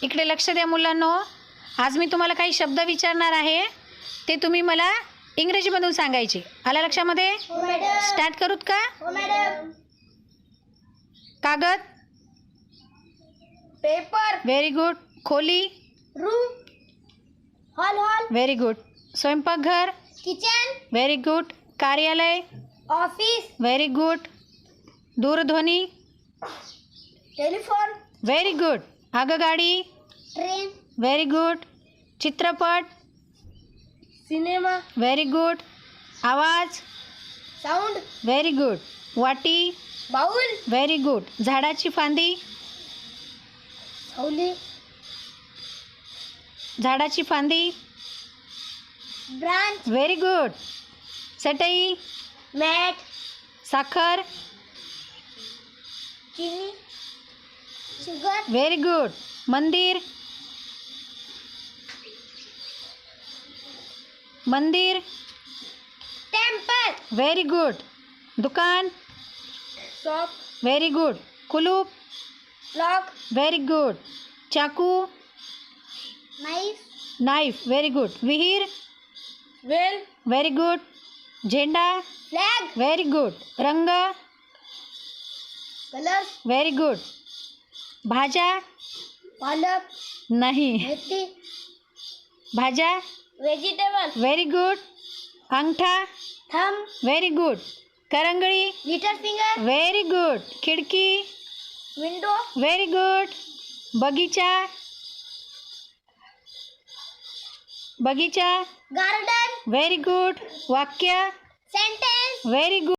इकडे लक्ष द्या मुलांनो. आज मी तुम्हाला काही शब्द विचारणार आहे, ते तुम्ही मला इंग्रजीमधून सांगायचे. आला लक्षामध्ये? स्टार्ट करूत का? कागद, पेपर, व्हेरी गुड. खोली, रूम, हॉल, व्हेरी गुड. स्वयंपाकघर, किचन, व्हेरी गुड. कार्यालय, ऑफिस, व्हेरी गुड. दूरध्वनी, टेलिफोन, व्हेरी गुड. आगगाडी, ट्रेन, व्हेरी गुड. चित्रपट, सिनेमा, व्हेरी गुड. आवाज, साऊंड, व्हेरी गुड. वाटी, बाउल, व्हेरी गुड. झाडाची फांदी, सावली, झाडाची फांदी, ब्रांच, व्हेरी गुड. चटई, मॅट, साखर, चीनी, शुगर, व्हेरी गुड. मंदिर, मंदिर, टेम्पल, व्हेरी गुड. दुकान, शॉप, व्हेरी गुड. कुलूप, लॉक, व्हेरी गुड. चाकू, नाइफ, नाईफ, व्हेरी गुड. विहीर, वेल, व्हेरी गुड. झेंडा, फ्लॅग, व्हेरी गुड. रंग, कलर्स, व्हेरी गुड. भाज्या, पालक, नाही. मेथी, भाज्या, व्हेजिटेबल, व्हेरी गुड. अंगठा, थंब, व्हेरी गुड. करंगळी, लिटिल फिंगर, व्हेरी गुड. खिडकी, विंडो, व्हेरी गुड. बगीचा, बगीचा, गार्डन, व्हेरी गुड. वाक्य, सेंटेन्स. Very good.